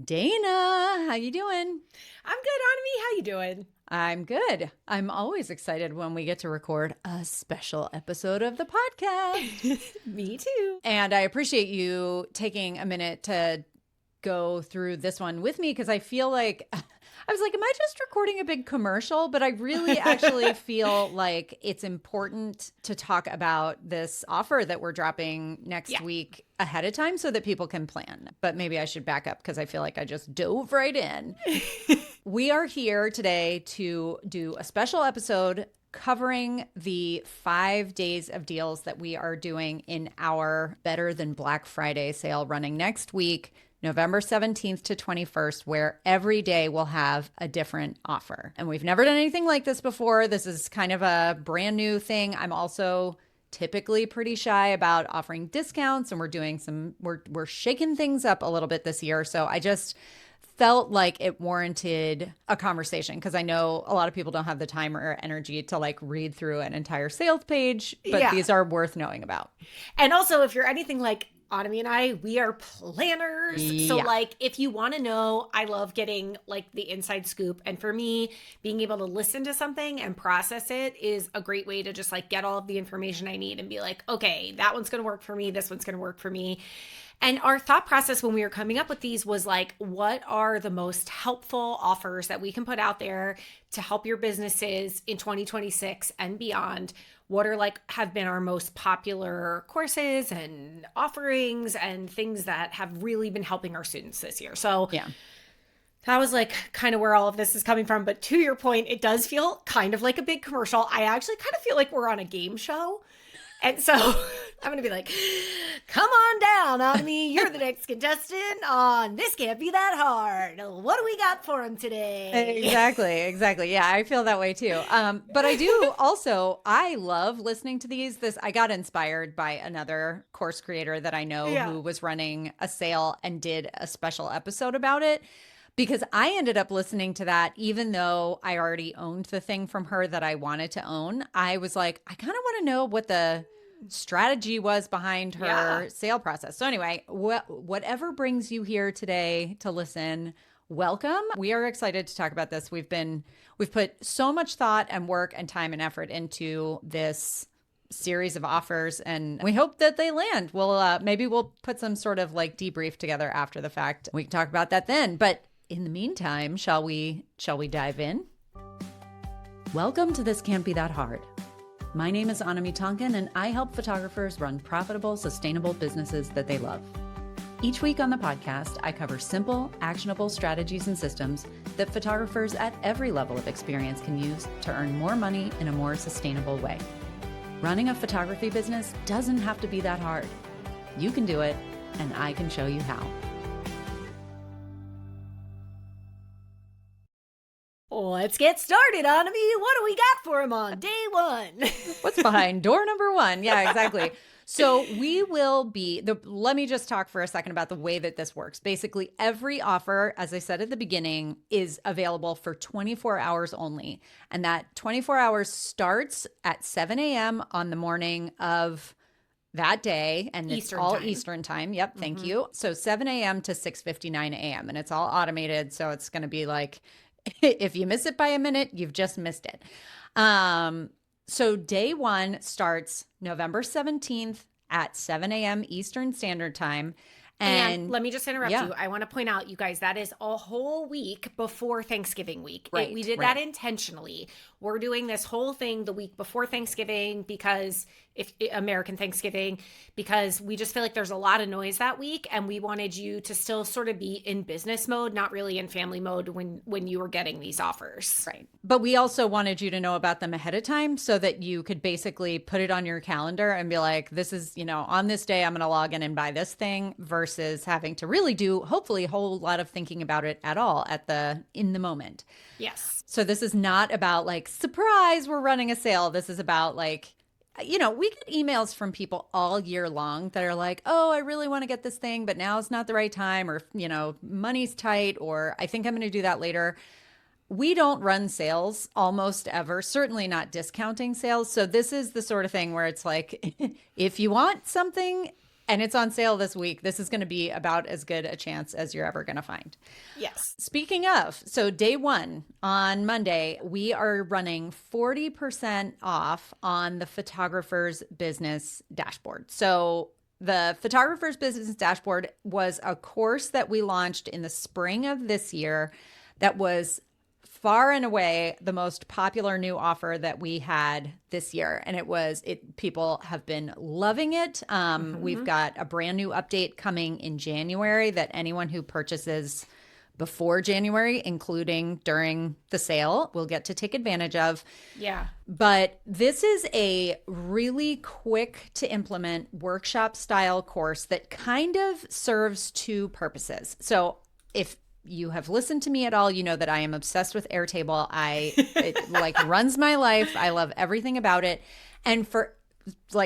Dayna, how you doing? I'm good, Annemie. How you doing? I'm good. I'm always excited when we get to record a special episode of the podcast. Me too. And I appreciate you taking a minute to go through this one with me because I feel like I was like, am I just recording a big commercial? But I really actually feel like it's important to talk about this offer that we're dropping next week ahead of time so that people can plan. But maybe I should back up because I feel like I just dove right in. We are here today to do a special episode covering the 5 days of deals that we are doing in our Better Than Black Friday sale running next week, November 17th to 21st, where every day we'll have a different offer. And we've never done anything like this before. This is kind of a brand new thing. I'm also typically pretty shy about offering discounts, and we're shaking things up a little bit this year. So I just felt like it warranted a conversation because I know a lot of people don't have the time or energy to like read through an entire sales page, but these are worth knowing about. And also, if you're anything like Annemie and I, we are planners. So like, if you want to know, I love getting like the inside scoop. And for me, being able to listen to something and process it is a great way to just like get all of the information I need and be like, okay, that one's going to work for me. This one's going to work for me. And our thought process when we were coming up with these was like, what are the most helpful offers that we can put out there to help your businesses in 2026 and beyond? What are like have been our most popular courses and offerings and things that have really been helping our students this year? So that was like kind of where all of this is coming from. But to your point, it does feel kind of like a big commercial. I actually kind of feel like we're on a game show. And so I'm going to be like, come on down, Annemie. You're the next contestant on This Can't Be That Hard. What do we got for him today? Exactly. Yeah, I feel that way too. But I do also, I love listening to these. I got inspired by another course creator that I know who was running a sale and did a special episode about it. Because I ended up listening to that, even though I already owned the thing from her that I wanted to own. I was like, I kind of want to know what the strategy was behind her sale process. So anyway, whatever brings you here today to listen, welcome. We are excited to talk about this. We've put so much thought and work and time and effort into this series of offers, and we hope that they land. Maybe we'll put some sort of like debrief together after the fact. We can talk about that then. But in the meantime, shall we dive in? Welcome to This Can't Be That Hard. My name is Annemie Tonkin, and I help photographers run profitable, sustainable businesses that they love. Each week on the podcast, I cover simple, actionable strategies and systems that photographers at every level of experience can use to earn more money in a more sustainable way. Running a photography business doesn't have to be that hard. You can do it, and I can show you how. Let's get started, Annemie. What do we got for him on day one? What's behind door number one? Yeah, exactly. So we will let me just talk for a second about the way that this works. Basically, every offer, as I said at the beginning, is available for 24 hours only. And that 24 hours starts at 7 a.m. on the morning of that day. And it's all Eastern time. Yep. Thank you. So 7 a.m. to 6:59 a.m. And it's all automated. So it's going to be like, if you miss it by a minute, you've just missed it. So day one starts November 17th at 7 a.m. Eastern Standard Time. And let me just interrupt you. I want to point out, you guys, that is a whole week before Thanksgiving week. Right, we did that intentionally. We're doing this whole thing the week before Thanksgiving because American Thanksgiving, because we just feel like there's a lot of noise that week, and we wanted you to still sort of be in business mode, not really in family mode when you were getting these offers. Right. But we also wanted you to know about them ahead of time so that you could basically put it on your calendar and be like, this is, on this day, I'm going to log in and buy this thing, versus having to really do, hopefully, a whole lot of thinking about it at all in the moment. Yes. So this is not about like, surprise, we're running a sale. This is about like, we get emails from people all year long that are like, oh, I really want to get this thing, but now is not the right time, or, money's tight, or I think I'm going to do that later. We don't run sales almost ever, certainly not discounting sales. So this is the sort of thing where it's like, if you want something, And it's on sale this week. This is going to be about as good a chance as you're ever going to find. Yes. Speaking of, so day one on Monday, we are running 40% off on the Photographer's Business Dashboard. So the Photographer's Business Dashboard was a course that we launched in the spring of this year that was far and away the most popular new offer that we had this year. And people have been loving it. We've got a brand new update coming in January that anyone who purchases before January, including during the sale, will get to take advantage of. Yeah. But this is a really quick to implement workshop style course that kind of serves two purposes. So if you have listened to me at all, you know that I am obsessed with Airtable. It like runs my life. I love everything about it. And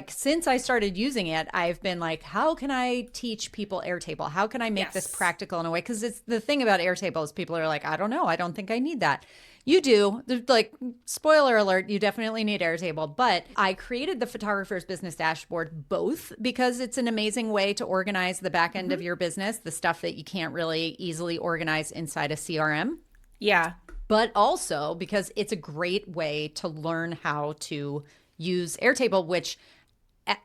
since I started using it, I've been like, how can I teach people Airtable? How can I make this practical in a way? Because it's the thing about Airtable is people are like, I don't know. I don't think I need that. You do. Like, spoiler alert, you definitely need Airtable. But I created the Photographer's Business Dashboard both because it's an amazing way to organize the back end of your business, the stuff that you can't really easily organize inside a CRM. Yeah. But also because it's a great way to learn how to use Airtable, which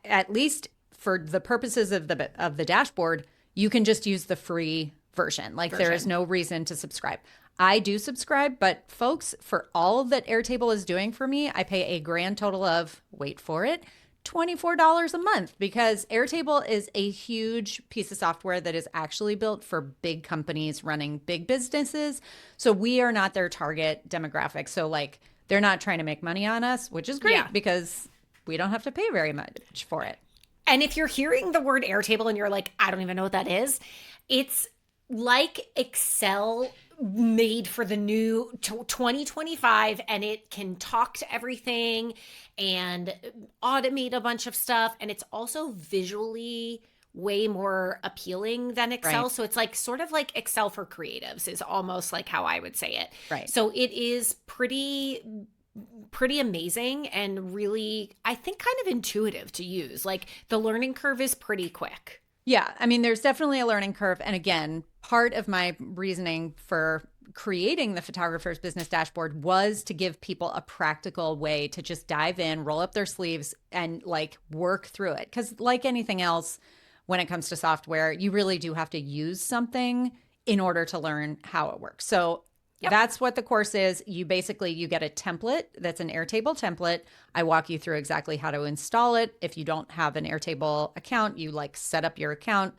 at least for the purposes of the dashboard, you can just use the free version. There is no reason to subscribe. I do subscribe, but folks, for all that Airtable is doing for me, I pay a grand total of, wait for it, $24 a month, because Airtable is a huge piece of software that is actually built for big companies running big businesses. So we are not their target demographic. So they're not trying to make money on us, which is great because we don't have to pay very much for it. And if you're hearing the word Airtable and you're like, I don't even know what that is, it's like Excel made for the new 2025, and it can talk to everything and automate a bunch of stuff. And it's also visually way more appealing than Excel. Right. So it's sort of like Excel for creatives is almost like how I would say it. Right. So it is pretty amazing and really, I think, kind of intuitive to use. The learning curve is pretty quick. Yeah, I mean, there's definitely a learning curve. And again, part of my reasoning for creating the Photographer's Business Dashboard was to give people a practical way to just dive in, roll up their sleeves, and work through it. Because like anything else, when it comes to software, you really do have to use something in order to learn how it works. So that's what the course is. You get a template that's an Airtable template. I walk you through exactly how to install it. If you don't have an Airtable account, you set up your account,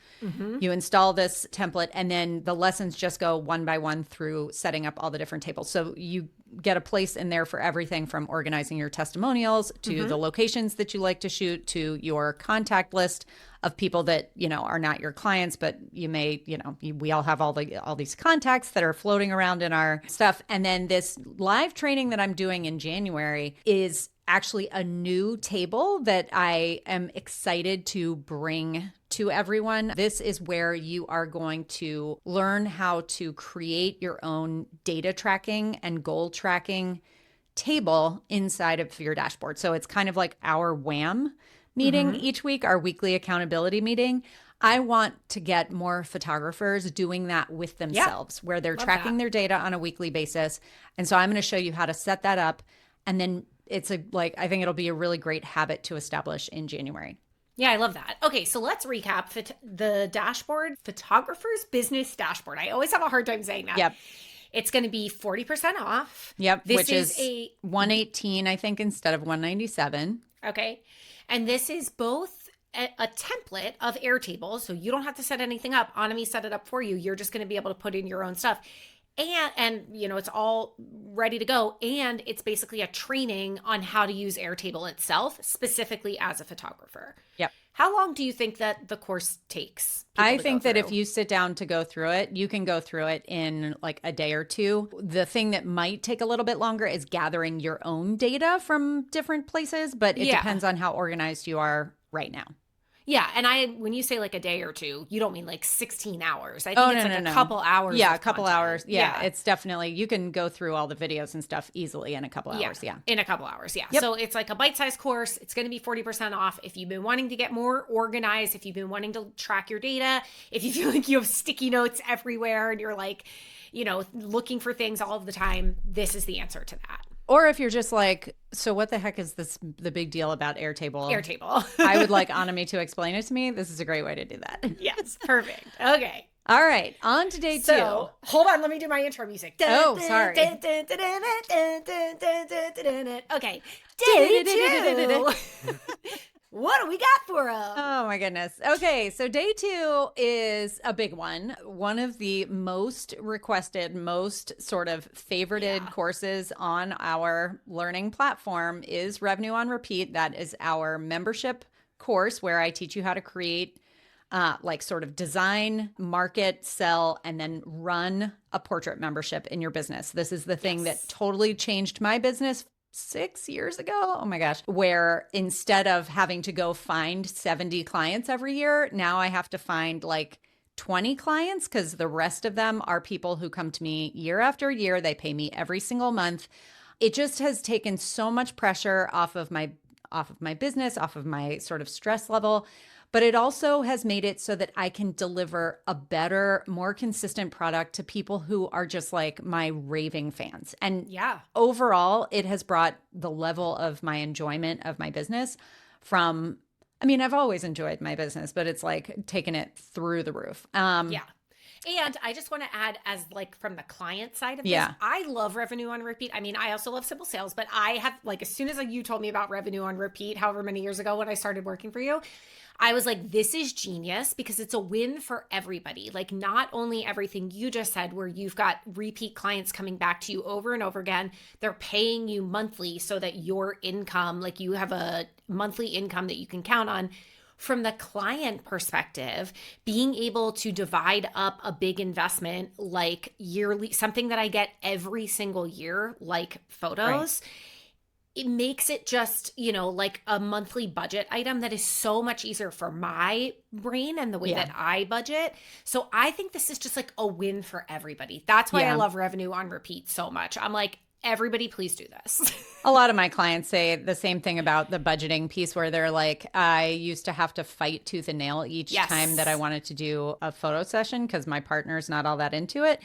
you install this template, and then the lessons just go one by one through setting up all the different tables. So you get a place in there for everything from organizing your testimonials to the locations that you like to shoot to your contact list of people that, are not your clients, but you may, we all have all these contacts that are floating around in our stuff. And then this live training that I'm doing in January is actually a new table that I am excited to bring to everyone. This is where you are going to learn how to create your own data tracking and goal tracking table inside of your dashboard. So it's kind of like our WHAM meeting each week, our weekly accountability meeting. I want to get more photographers doing that with themselves, where they're tracking their data on a weekly basis. And so I'm going to show you how to set that up. And then it's I think it'll be a really great habit to establish in January. Yeah, I love that. Okay, so let's recap the dashboard, Photographer's Business Dashboard. I always have a hard time saying that. Yep. It's going to be 40% off. Yep, which is $118, I think, instead of $197. Okay. And this is both a template of Airtable, so you don't have to set anything up. Annemie set it up for you. You're just going to be able to put in your own stuff. And it's all ready to go. And it's basically a training on how to use Airtable itself, specifically as a photographer. Yep. How long do you think that the course takes? I think that if you sit down to go through it, you can go through it in a day or two. The thing that might take a little bit longer is gathering your own data from different places, but it depends on how organized you are right now. Yeah, and when you say like a day or two, you don't mean like 16 hours. I think it's a couple hours. Yeah, a couple content. hours. Yeah, it's definitely, you can go through all the videos and stuff easily in a couple hours. Yeah. In a couple hours. Yeah. Yep. So it's like a bite-sized course. It's going to be 40% off. If you've been wanting to get more organized, if you've been wanting to track your data, if you feel like you have sticky notes everywhere and you're like, looking for things all of the time, this is the answer to that. Or if you're just like, so what the heck is the big deal about Airtable? Airtable. I would like Annemie to explain it to me. This is a great way to do that. Yes, perfect. Okay. All right, on to day 2. Hold on, let me do my intro music. Oh, sorry. Okay, day 2. What do we got for us? Oh my goodness. Okay, so day 2 is a big one. One of the most requested, most sort of favorited courses on our learning platform is Revenue on Repeat. That is our membership course where I teach you how to create like sort of design, market, sell, and then run a portrait membership in your business. This is the thing that totally changed my business 6 years ago. Oh my gosh. Where instead of having to go find 70 clients every year, now I have to find like 20 clients because the rest of them are people who come to me year after year. They pay me every single month. It just has taken so much pressure off of my business, off of my sort of stress level. But it also has made it so that I can deliver a better, more consistent product to people who are just like my raving fans. And overall, it has brought the level of my enjoyment of my business from, I mean, I've always enjoyed my business, but it's like taken it through the roof. And I just want to add, as like from the client side of this, I love Revenue on Repeat. I mean, I also love Simple Sales, but I have like, as soon as you told me about Revenue on Repeat, however many years ago when I started working for you, I was like, this is genius because it's a win for everybody. Like not only everything you just said, where you've got repeat clients coming back to you over and over again, they're paying you monthly so that your income, like you have a monthly income that you can count on. From the client perspective, being able to divide up a big investment like yearly, something that I get every single year, like photos, it makes it just, like a monthly budget item that is so much easier for my brain and the way that I budget. So I think this is just like a win for everybody. That's why I love Revenue on Repeat so much. I'm like, everybody, please do this. A lot of my clients say the same thing about the budgeting piece where they're like, I used to have to fight tooth and nail each time that I wanted to do a photo session because my partner's not all that into it.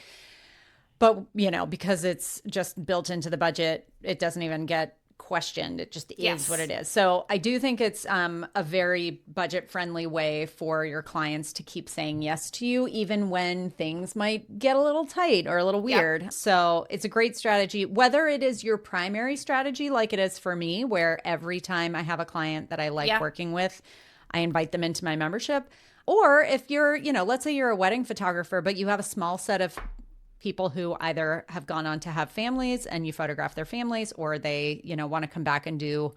But, because it's just built into the budget, it doesn't even get questioned. It just is what it is. So I do think it's a very budget-friendly way for your clients to keep saying yes to you, even when things might get a little tight or a little weird. Yep. So it's a great strategy, whether it is your primary strategy, like it is for me, where every time I have a client that I like working with, I invite them into my membership. Or if you're, let's say you're a wedding photographer, but you have a small set of people who either have gone on to have families and you photograph their families, or they, want to come back and do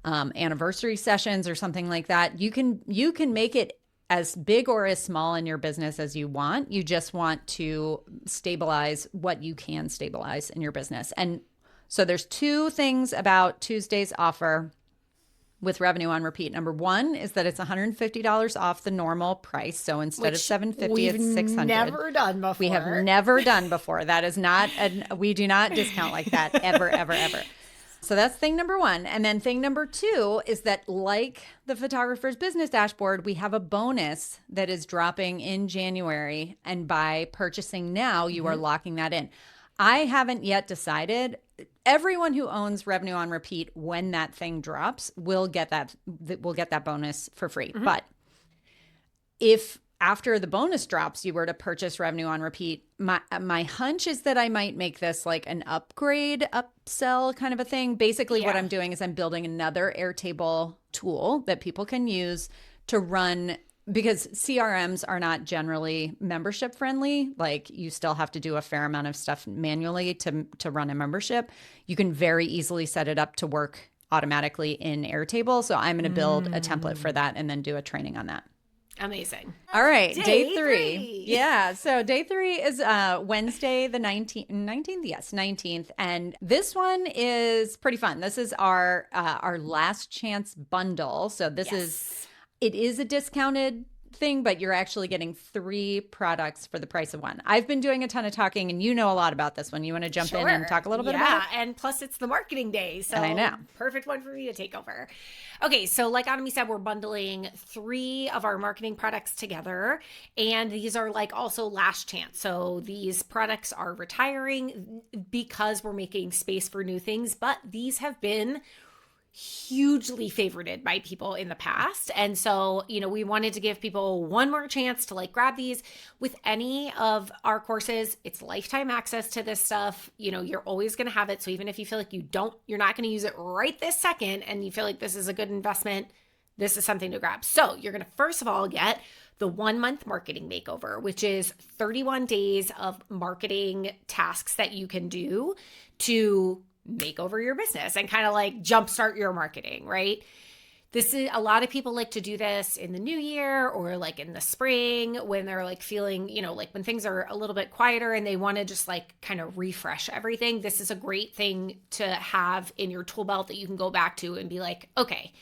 anniversary sessions or something like that. You can make it as big or as small in your business as you want. You just want to stabilize what you can stabilize in your business. And so there's 2 things about Tuesday's offer with Revenue on Repeat. Number 1 is that it's $150 off the normal price. So instead of $750, it's $600. Never done before. We have never done before. That is not, we do not discount like that ever, ever, ever. So that's thing number 1. And then thing number 2 is that, like the Photographer's Business Dashboard, we have a bonus that is dropping in January. And by purchasing now, you are locking that in. I haven't yet decided. Everyone who owns Revenue on Repeat, when that thing drops, will get that bonus for free. But if after the bonus drops, you were to purchase Revenue on Repeat, my hunch is that I might make this like an upgrade, upsell kind of a thing. Basically, what I'm doing is I'm building another Airtable tool that people can use to run, because CRMs are not generally membership friendly. Like you still have to do a fair amount of stuff manually to run a membership. You can very easily set it up to work automatically in Airtable. So I'm going to build a template for that and then do a training on that. Amazing. All right. Day 3. Yeah. So day 3 is Wednesday, the 19th. Yes, 19th. And this one is pretty fun. This is our last chance bundle. So this is it is a discounted thing, but you're actually getting 3 products for the price of 1. I've been doing a ton of talking, and you know a lot about this one. You want to jump in and talk a little bit about it? Yeah, and plus it's the marketing day, so I know. Perfect one for me to take over. Okay, so like Annemie said, we're bundling 3 of our marketing products together, and these are like also last chance. So these products are retiring because we're making space for new things, but these have been hugely favorited by people in the past. And so, we wanted to give people one more chance to like grab these. With any of our courses, it's lifetime access to this stuff. You're always going to have it. So even if you feel like you're not going to use it right this second and you feel like this is a good investment, this is something to grab. So you're going to first of all get the 1-month marketing makeover, which is 31 days of marketing tasks that you can do to make over your business and kind of like jumpstart your marketing, right? This is a lot of people like to do this in the new year or like in the spring when they're like feeling, like when things are a little bit quieter and they want to just like kind of refresh everything. This is a great thing to have in your tool belt that you can go back to and be like, okay,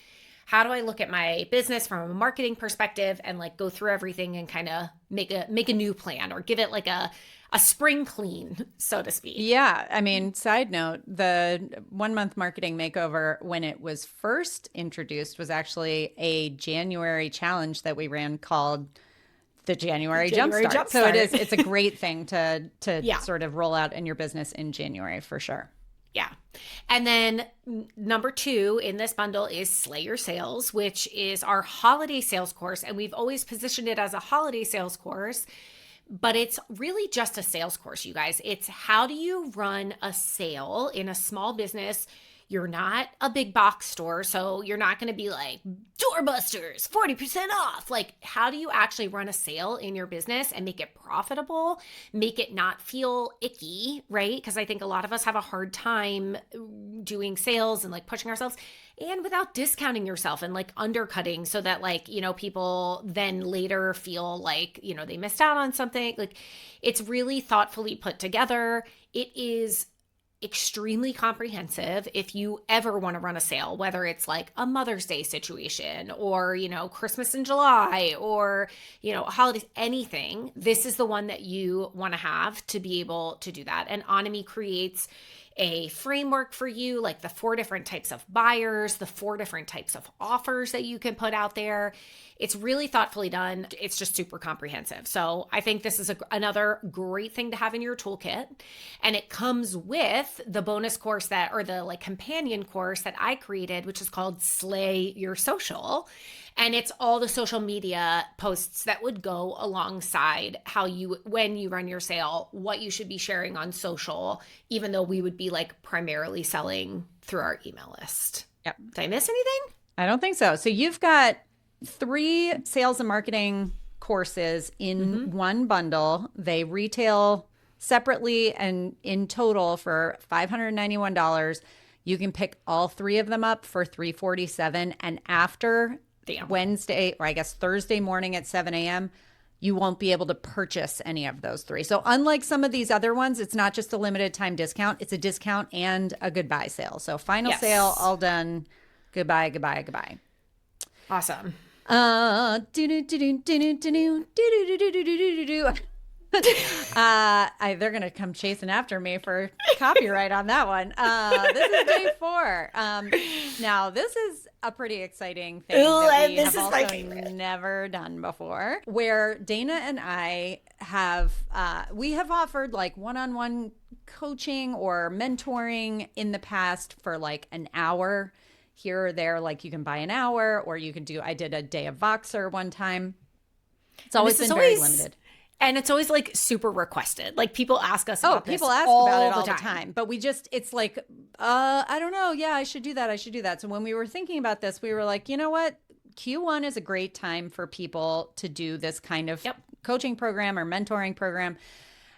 how do I look at my business from a marketing perspective and like go through everything and kind of make a new plan or give it like a spring clean, so to speak. Yeah. I mean, side note, the 1-month marketing makeover, when it was first introduced, was actually a January challenge that we ran called the January Jumpstart. So it's a great thing to sort of roll out in your business in January for sure. Yeah. And then number 2 in this bundle is Slay Your Sales, which is our holiday sales course. And we've always positioned it as a holiday sales course, but it's really just a sales course, you guys. It's how do you run a sale in a small business? You're not a big box store, so you're not going to be like, doorbusters, 40% off. Like, how do you actually run a sale in your business and make it profitable, make it not feel icky, right? Because I think a lot of us have a hard time doing sales and like pushing ourselves and without discounting yourself and like undercutting so that like, people then later feel like, they missed out on something. Like, it's really thoughtfully put together. It is extremely comprehensive if you ever want to run a sale, whether it's like a Mother's Day situation or, Christmas in July or, holidays, anything. This is the one that you want to have to be able to do that. And Annemie creates a framework for you, like the 4 different types of buyers, the 4 different types of offers that you can put out there. It's really thoughtfully done. It's just super comprehensive. So I think this is another great thing to have in your toolkit. And it comes with the bonus course or the like companion course that I created, which is called Slay Your Social. And it's all the social media posts that would go alongside when you run your sale, what you should be sharing on social, even though we would be like primarily selling through our email list. Yep. Did I miss anything? I don't think so. So you've got 3 sales and marketing courses in one bundle. They retail separately and in total for $591. You can pick all 3 of them up for $347. And after Wednesday, or I guess Thursday morning at 7 a.m., you won't be able to purchase any of those 3. So unlike some of these other ones, it's not just a limited time discount. It's a discount and a goodbye sale. So final sale, all done. Goodbye, goodbye, goodbye. Awesome. They're gonna come chasing after me for copyright on that one. This is day 4. Now this is a pretty exciting thing that we have also never done before, where Dayna and I have we have offered like one-on-one coaching or mentoring in the past for like an hour here or there. Like you can buy an hour, or you can do. I did a day of Voxer one time. It's always been very limited. And it's always like super requested. Like people ask us about this people ask about it all the time. But it's like, I don't know. Yeah, I should do that. I should do that. So when we were thinking about this, we were like, you know what? Q1 is a great time for people to do this kind of coaching program or mentoring program.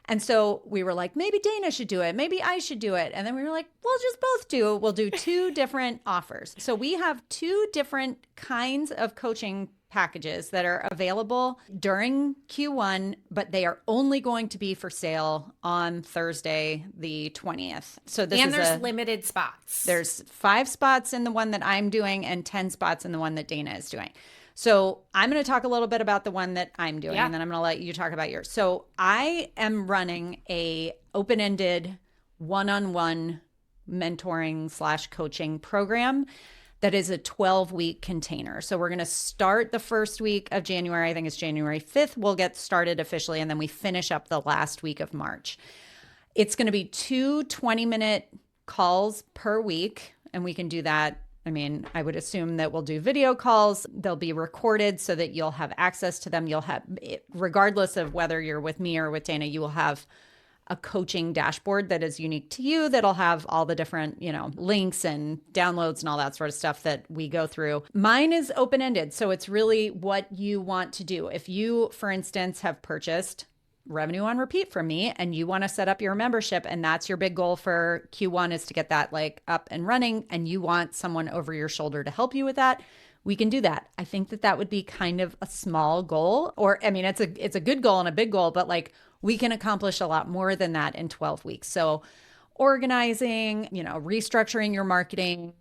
And so we were like, maybe Dayna should do it. Maybe I should do it. And then we were like, we'll just both do it. We'll do 2 different offers. So we have 2 different kinds of coaching packages that are available during Q1, but they are only going to be for sale on Thursday, the 20th. So there's limited spots. There's 5 spots in the one that I'm doing and 10 spots in the one that Dayna is doing. So I'm going to talk a little bit about the one that I'm doing, and then I'm going to let you talk about yours. So I am running a open-ended one-on-one mentoring / coaching program that is a 12-week container. So we're going to start the first week of January. I think it's January 5th. We'll get started officially, and then we finish up the last week of March. It's going to be 2 20-minute calls per week, and we can do that. I mean, I would assume that we'll do video calls. They'll be recorded so that you'll have access to them. You'll have, regardless of whether you're with me or with Dayna, you will have a coaching dashboard that is unique to you, that'll have all the different, links and downloads and all that sort of stuff that we go through. Mine is open-ended, so it's really what you want to do. If you, for instance, have purchased revenue on repeat from me and you want to set up your membership, and that's your big goal for Q1 is to get that up and running, and you want someone over your shoulder to help you with that, we can do that. I think that would be kind of a small goal, or I mean, it's a good goal and a big goal, but we can accomplish a lot more than that in 12 weeks. So organizing, restructuring your marketing,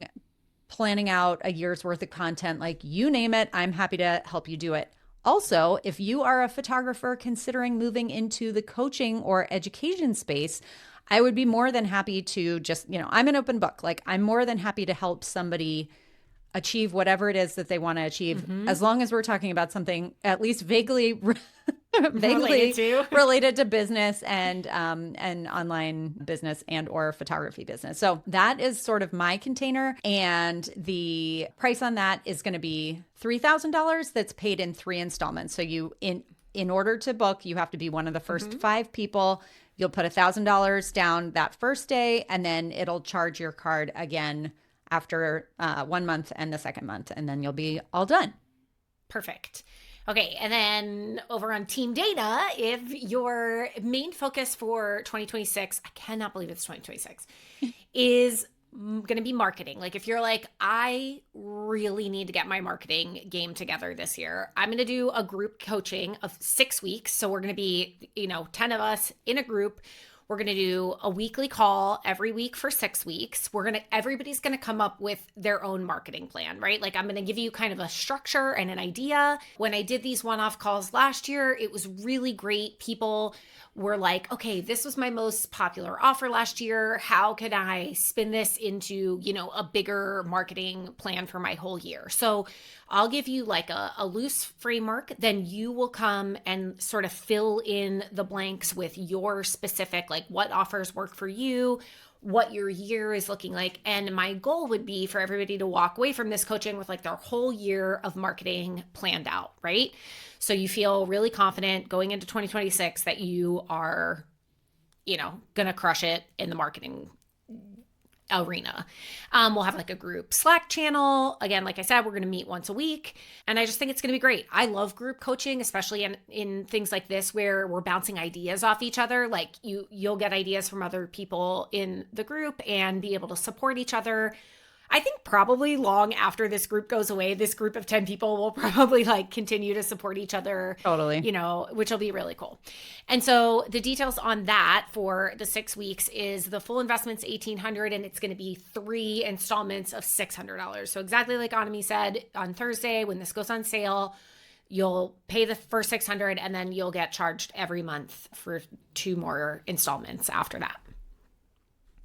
planning out a year's worth of content, you name it, I'm happy to help you do it. Also, if you are a photographer considering moving into the coaching or education space, I would be more than happy to just, I'm an open book. I'm more than happy to help somebody achieve whatever it is that they want to achieve, as long as we're talking about something at least vaguely related to business and online business and or photography business. So that is sort of my container, and the price on that is going to be $3,000. That's paid in 3 installments. So you in order to book, you have to be one of the first 5 people. You'll put $1,000 down that first day, and then it'll charge your card again after 1 month and the second month, and then you'll be all done. Perfect. Okay, and then over on Team Dayna, if your main focus for 2026, I cannot believe it's 2026, is going to be marketing. If you're I really need to get my marketing game together this year, I'm going to do a group coaching of 6 weeks. So we're going to be, 10 of us in a group. We're going to do a weekly call every week for 6 weeks. Everybody's going to come up with their own marketing plan, right? I'm going to give you kind of a structure and an idea. When I did these one-off calls last year, it was really great. People were okay, this was my most popular offer last year. How could I spin this into, a bigger marketing plan for my whole year? So I'll give you a loose framework, then you will come and sort of fill in the blanks with your specific, what offers work for you, what your year is looking like. And my goal would be for everybody to walk away from this coaching with their whole year of marketing planned out, right? So you feel really confident going into 2026 that you are, going to crush it in the marketing arena. We'll have a group Slack channel. Again, like I said, we're going to meet once a week. And I just think it's going to be great. I love group coaching, especially in things like this where we're bouncing ideas off each other. You'll get ideas from other people in the group and be able to support each other. I think probably long after this group goes away, this group of 10 people will probably continue to support each other. Totally. Which will be really cool. And so the details on that for the 6 weeks is the full investment's $1,800, and it's going to be 3 installments of $600. So exactly like Annemie said, on Thursday when this goes on sale, you'll pay the first $600 and then you'll get charged every month for 2 more installments after that.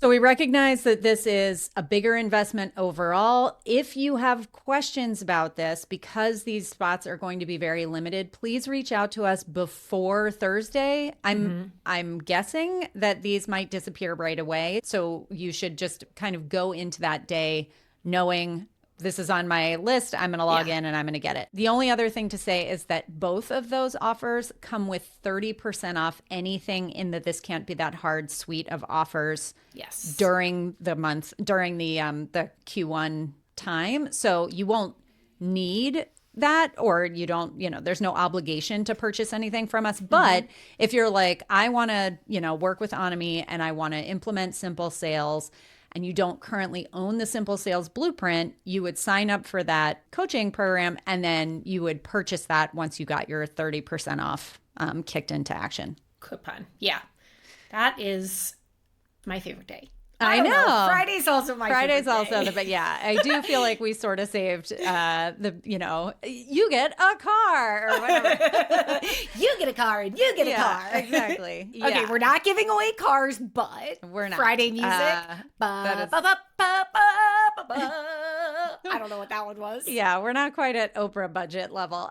So we recognize that this is a bigger investment overall. If you have questions about this, because these spots are going to be very limited, please reach out to us before Thursday. I'm guessing that these might disappear right away. So you should just kind of go into that day knowing this is on my list. I'm going to log in and I'm going to get it. The only other thing to say is that both of those offers come with 30% off anything in the This Can't Be That Hard suite of offers during the month, during the Q1 time. So you won't need that, or you don't, there's no obligation to purchase anything from us. But if you're I want to, work with Annemie and I want to implement simple sales, and you don't currently own the Simple Sales Blueprint, you would sign up for that coaching program, and then you would purchase that once you got your 30% off kicked into action. Coupon. Yeah. That is my favorite day I know. Friday's also my Friday's favorite also day. but yeah, I do feel like we sort of saved you get a car or whatever. You get a car and you get a car. Exactly. Yeah. Okay, we're not giving away cars, but we're not. Friday music. That is... I don't know what that one was. Yeah, we're not quite at Oprah budget level.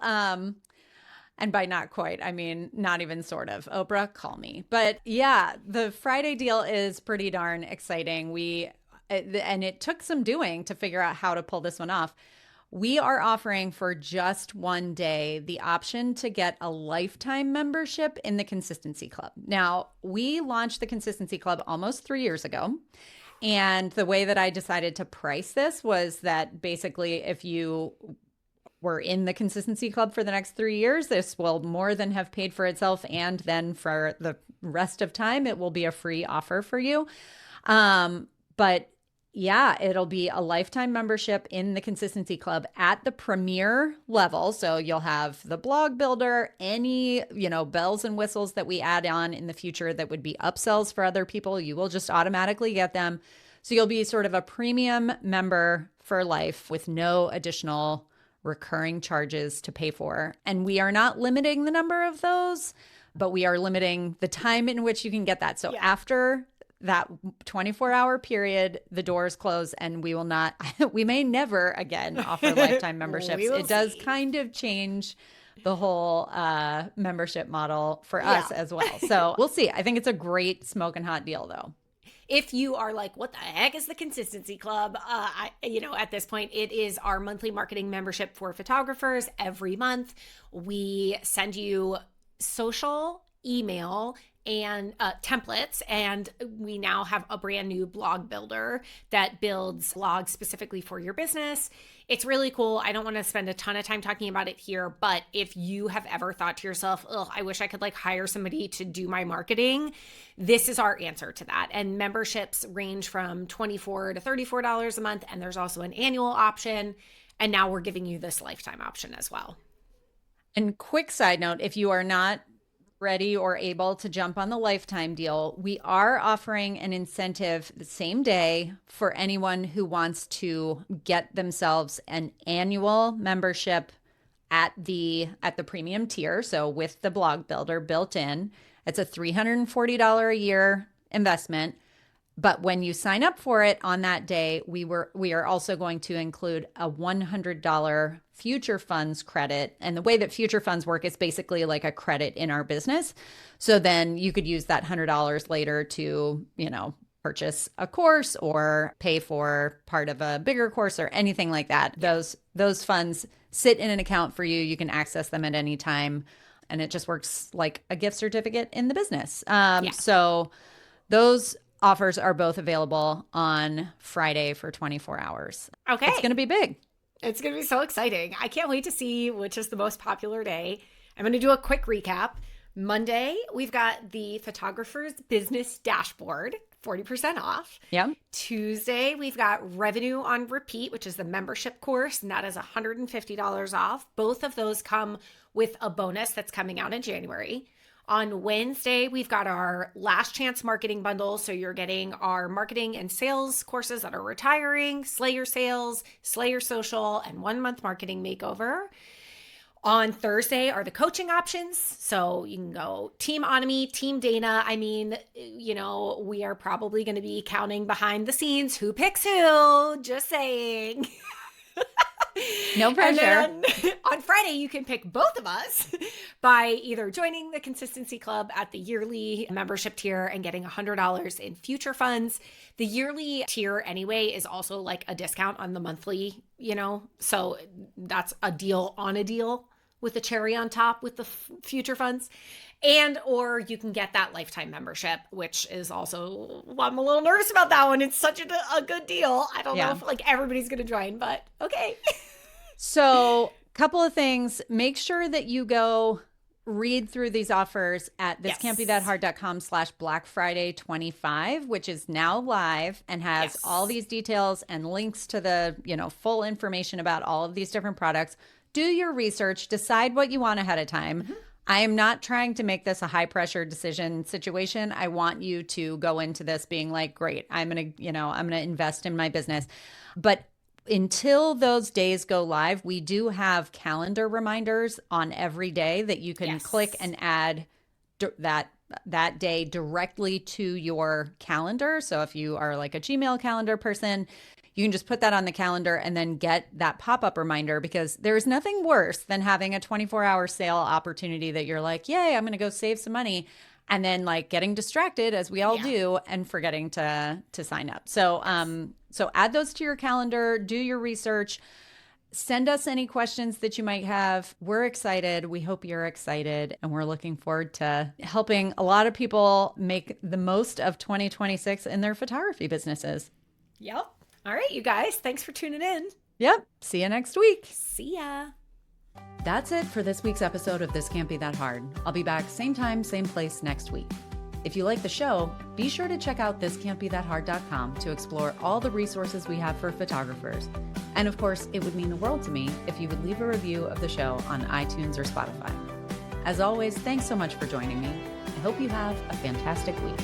And by not quite, I mean, not even sort of. Oprah, call me. But yeah, the Friday deal is pretty darn exciting. And it took some doing to figure out how to pull this one off. We are offering for just one day the option to get a lifetime membership in the Consistency Club. Now, we launched the Consistency Club almost 3 years ago. And the way that I decided to price this was that basically if you were in the Consistency Club for the next 3 years, this will more than have paid for itself. And then for the rest of time, it will be a free offer for you. But yeah, it'll be a lifetime membership in the Consistency Club at the premier level. So you'll have the blog builder, any, bells and whistles that we add on in the future that would be upsells for other people. You will just automatically get them. So you'll be sort of a premium member for life with no additional recurring charges to pay for. And we are not limiting the number of those, but we are limiting the time in which you can get that. So after that 24-hour period, the doors close and we may never again offer lifetime memberships. It does kind of change the whole membership model for us as well. So we'll see. I think it's a great smoking hot deal though. If you are like, what the heck is the Consistency Club? At this point, it is our monthly marketing membership for photographers. Every month, we send you social, email, and templates. And we now have a brand new blog builder that builds blogs specifically for your business. It's really cool. I don't want to spend a ton of time talking about it here, but if you have ever thought to yourself, I wish I could hire somebody to do my marketing, this is our answer to that. And memberships range from $24 to $34 a month. And there's also an annual option. And now we're giving you this lifetime option as well. And quick side note, if you are not ready or able to jump on the lifetime deal, we are offering an incentive the same day for anyone who wants to get themselves an annual membership at the premium tier. So with the blog builder built in, it's a $340 a year investment. But when you sign up for it on that day, we are also going to include a $100 future funds credit. And the way that future funds work is basically like a credit in our business. So then you could use that $100 later to, purchase a course or pay for part of a bigger course or anything like that. Those funds sit in an account for you. You can access them at any time. And it just works like a gift certificate in the business. So those offers are both available on Friday for 24 hours. Okay. It's going to be big. It's going to be so exciting. I can't wait to see which is the most popular day. I'm going to do a quick recap. Monday, we've got the Photographer's Business Dashboard, 40% off. Yeah. Tuesday, we've got Revenue on Repeat, which is the membership course, and that is $150 off. Both of those come with a bonus that's coming out in January. On Wednesday, we've got our Last Chance Marketing Bundle. So you're getting our marketing and sales courses that are retiring, Slay Your Sales, Slay Your Social, and 1 month marketing makeover. On Thursday are the coaching options. So you can go Team Annemie, Team Dayna. I mean, we are probably going to be counting behind the scenes who picks who. Just saying. No pressure. And then on Friday, you can pick both of us by either joining the Consistency Club at the yearly membership tier and getting $100 in future funds. The yearly tier anyway is also like a discount on the monthly, so that's a deal on a deal with a cherry on top with the future funds. And or you can get that lifetime membership, which is also, I'm a little nervous about that one. It's such a good deal. I don't know if everybody's going to join, but okay. So couple of things. Make sure that you go read through these offers at thiscan'tbethathard.com/Black Friday 25, which is now live and has all these details and links to the, full information about all of these different products. Do your research, decide what you want ahead of time. I am not trying to make this a high pressure decision situation. I want you to go into this being like, great, I'm going to invest in my business. But until those days go live, we do have calendar reminders on every day that you can click and add that day directly to your calendar. So if you are like a Gmail calendar person, you can just put that on the calendar and then get that pop-up reminder, because there's nothing worse than having a 24-hour sale opportunity that you're like, yay, I'm going to go save some money, and then like getting distracted, as we all do, and forgetting to sign up. So so add those to your calendar, do your research, send us any questions that you might have. We're excited. We hope you're excited, and we're looking forward to helping a lot of people make the most of 2026 in their photography businesses. Yep. All right, you guys, thanks for tuning in. Yep. See you next week. See ya. That's it for this week's episode of This Can't Be That Hard. I'll be back same time, same place next week. If you like the show, be sure to check out thiscan'tbethathard.com to explore all the resources we have for photographers. And of course, it would mean the world to me if you would leave a review of the show on iTunes or Spotify. As always, thanks so much for joining me. I hope you have a fantastic week.